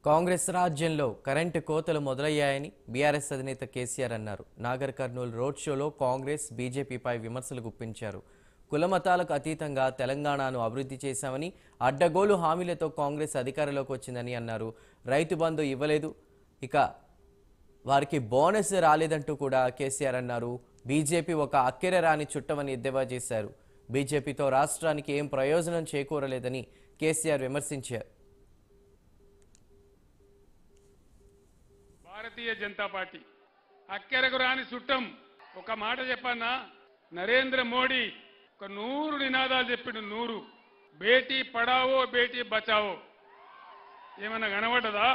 కాంగ్రెస్ రాజ్యంలో కరెంటు కోతలు మొదలయ్యాయని బీఆర్ఎస్ అధినేత కేసీఆర్ అన్నారు. నాగర్ కర్నూల్ రోడ్ షోలో కాంగ్రెస్ బీజేపీపై విమర్శలు గుప్పించారు. కులమతాలకు అతీతంగా తెలంగాణను అభివృద్ధి చేశామని, అడ్డగోలు హామీలతో కాంగ్రెస్ అధికారంలోకి వచ్చిందని అన్నారు. రైతు బంధు ఇవ్వలేదు, ఇక వారికి బోనస్ రాలేదంటూ కూడా కేసీఆర్ అన్నారు. బీజేపీ ఒక అక్కెర రాని చుట్టమని ఎద్దేవా చేశారు. బీజేపీతో రాష్ట్రానికి ఏం ప్రయోజనం చేకూరలేదని కేసీఆర్ విమర్శించారు. భారతీయ జనతా పార్టీ అక్కెరకు రాని చుట్టం. ఒక మాట చెప్పన్నా, నరేంద్ర మోడీ ఒక 100 నినాదాలు చెప్పిండు. 100 బేటీ పడావో బేటీ బచావో. ఏమన్నా కనబడ్డదా?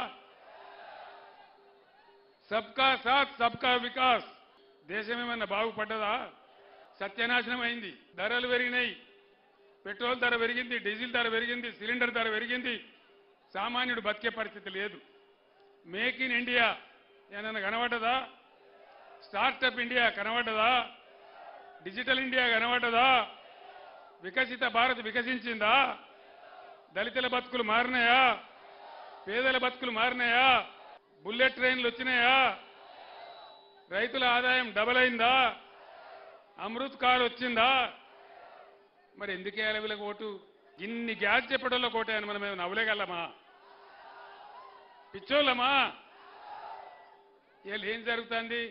సబ్కా సాత్ సబ్కా వికాస్. దేశం ఏమన్నా బాగుపడ్డదా? సత్యనాశనం అయింది. ధరలు పెరిగినాయి. పెట్రోల్ ధర పెరిగింది, డీజిల్ ధర పెరిగింది, సిలిండర్ ధర పెరిగింది. సామాన్యుడు బతికే పరిస్థితి లేదు. మేక్ ఇన్ ఇండియా ఏమన్నా కనబడ్డదా? స్టార్టప్ ఇండియా కనబడ్డదా? డిజిటల్ ఇండియా కనబడ్డదా? వికసిత భారత్ వికసించిందా? దళితుల బతుకులు మారినాయా? పేదల బతుకులు మారినాయా? బుల్లెట్ ట్రైన్లు వచ్చినాయా? రైతుల ఆదాయం డబల్ అయిందా? అమృత్ కాల్ వచ్చిందా? మరి ఎందుకేయాలి వీళ్ళకి ఓటు? ఇన్ని గ్యాస్ చెప్పడంలో కోటాయని మనం ఏమైనా నవ్వలేగలమా? పిచ్చోళ్ళమా? వీళ్ళు ఏం జరుగుతుంది?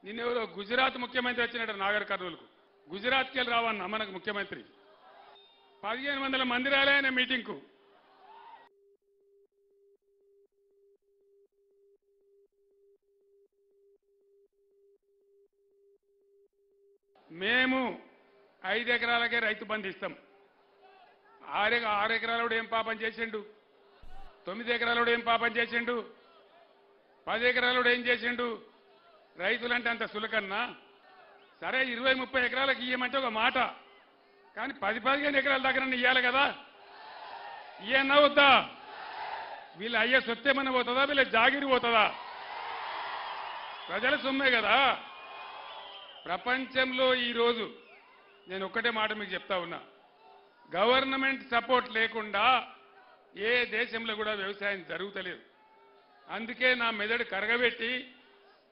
నిన్నెవరో గుజరాత్ ముఖ్యమంత్రి వచ్చినట్టు నాగర్ కర్నూలుకు. గుజరాత్కి వెళ్ళి రావన్నా మనకు ముఖ్యమంత్రి. 1500 మంది రాలే మీటింగ్కు. మేము 5 ఎకరాలకే రైతు బంధు ఇస్తాం. 6 ఎకరాలు ఏం పాపం చేసిండు? 9 ఎకరాలు ఏం పాపం చేసిండు? 10 ఎకరాలు ఏం చేసిండు? రైతులంటే అంత సులకన్నా? సరే 20-30 ఎకరాలకు ఇయ్యమంటే ఒక మాట, కానీ 10-15 ఎకరాల దగ్గర ఇయ్యాలి కదా. ఇయ్యన్నా వద్దా? వీళ్ళ అయ్యే సొత్తేమన్నా పోతుందా? వీళ్ళ జాగిరి పోతుందా? ప్రజల సొమ్మే కదా. ప్రపంచంలో ఈరోజు నేను ఒక్కటే మాట మీకు చెప్తా ఉన్నా, గవర్నమెంట్ సపోర్ట్ లేకుండా ఏ దేశంలో కూడా వ్యవసాయం జరుగుతలేదు. అందుకే నా మెదడు కరగబెట్టి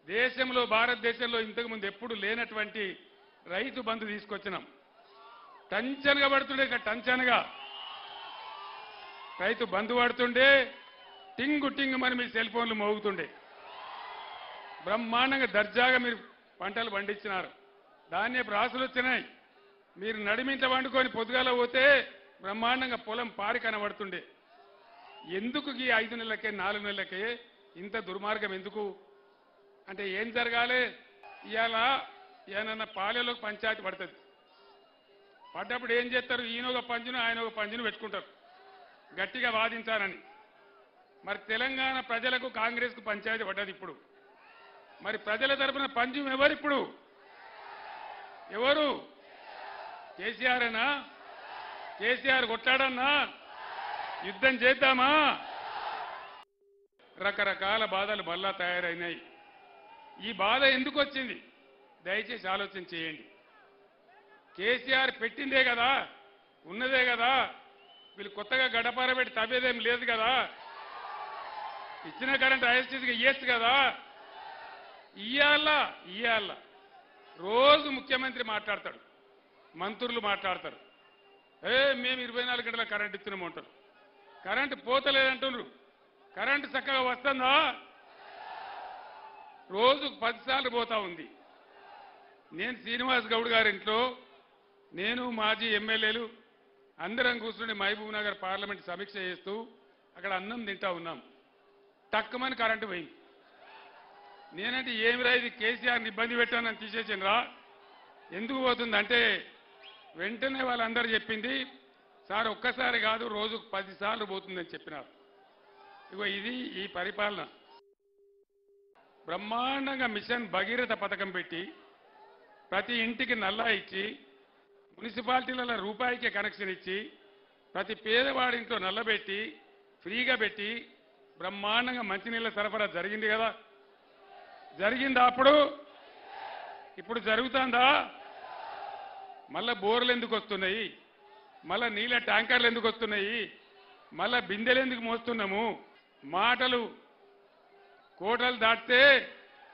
దేశంలో, భారతదేశంలో ఇంతకుముందు ఎప్పుడు లేనటువంటి రైతు బంధు తీసుకొచ్చినాం. టంచనగా పడుతుండే, ఇట్లా టంచనగా రైతు బంధు పడుతుండే, టింగు టింగు మరి మీ సెల్ ఫోన్లు మోగుతుండే. బ్రహ్మాండంగా దర్జాగా మీరు పంటలు పండించినారు. ధాన్యపు రాసులు వచ్చినాయి. మీరు నడిమింట వండుకొని పొద్దుగాల పోతే బ్రహ్మాండంగా పొలం పారి కనబడుతుండే. ఎందుకు ఈ 5 నెలలకే 4 నెలలకే ఇంత దుర్మార్గం ఎందుకు? అంటే ఏం జరగాలి? ఇవాళ ఏమన్నా పాలెలోకి పంచాయతీ పడుతుంది. పడ్డప్పుడు ఏం చేస్తారు? ఈయన ఒక పంచును ఆయన ఒక పంచును పెట్టుకుంటారు గట్టిగా వాదించాలని. మరి తెలంగాణ ప్రజలకు కాంగ్రెస్కు పంచాయతీ పడ్డది. ఇప్పుడు మరి ప్రజల తరఫున పంచం ఎవరు? ఇప్పుడు ఎవరు? కేసీఆర్నా? కేసీఆర్ కొట్టాడన్నా? యుద్ధం చేద్దామా? రకరకాల బాధలు మళ్ళా తయారైనాయి. ఈ బాధ ఎందుకు వచ్చింది? దయచేసి ఆలోచన చేయండి. కేసీఆర్ పెట్టిందే కదా, ఉన్నదే కదా. వీళ్ళు కొత్తగా గడపార పెట్టి తవ్వేదేం లేదు కదా. ఇచ్చిన కరెంట్ ఐఎస్టీసీగా ఇయ్యచ్చు కదా. ఇయ్యాల రోజు ముఖ్యమంత్రి మాట్లాడతాడు, మంత్రులు మాట్లాడతారు. మేము 24 గంటల కరెంట్ ఇస్తున్నామంటారు. కరెంటు పోతలేదంటున్నారు. కరెంటు చక్కగా వస్తుందా? రోజుకు 10 సార్లు పోతా ఉంది. నేను శ్రీనివాస్ గౌడ్ గారింట్లో, నేను మాజీ ఎమ్మెల్యేలు అందరం కూర్చుని మహబూబ్ నగర్ పార్లమెంట్ సమీక్ష చేస్తూ అక్కడ అన్నం తింటా ఉన్నాం. తక్కువని కరెంటు పోయింది. నేనంటే ఏమిరా ఇది, కేసీఆర్ని ఇబ్బంది పెట్టానని తీసేసినరా? ఎందుకు పోతుందంటే వెంటనే వాళ్ళందరూ చెప్పింది, సార్ ఒక్కసారి కాదు రోజుకు 10 సార్లు పోతుందని చెప్పినారు. ఇగో ఇది ఈ పరిపాలన. బ్రహ్మాండంగా మిషన్ భగీరథ పథకం పెట్టి ప్రతి ఇంటికి నల్లా ఇచ్చి, మున్సిపాలిటీలలో రూపాయికే కనెక్షన్ ఇచ్చి, ప్రతి పేదవాడి ఇంట్లో నల్లబెట్టి ఫ్రీగా పెట్టి బ్రహ్మాండంగా మంచినీళ్ళ సరఫరా జరిగింది కదా. జరిగిందా? అప్పుడు ఇప్పుడు జరుగుతుందా? మళ్ళా బోర్లు ఎందుకు వస్తున్నాయి? మళ్ళా నీళ్ళ ట్యాంకర్లు ఎందుకు వస్తున్నాయి? మళ్ళా బిందెలు ఎందుకు మోస్తున్నాము? మాటలు కోటలు దాటితే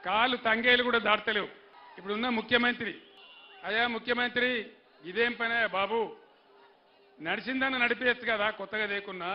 కాలు తంగేలు కూడా దాటలేవు. ఇప్పుడున్న ముఖ్యమంత్రి, అయ్యా ముఖ్యమంత్రి ఇదేం పనే బాబు, నడిచిందన్న నడిపేయచ్చు కదా కొత్తగా లేకున్నా.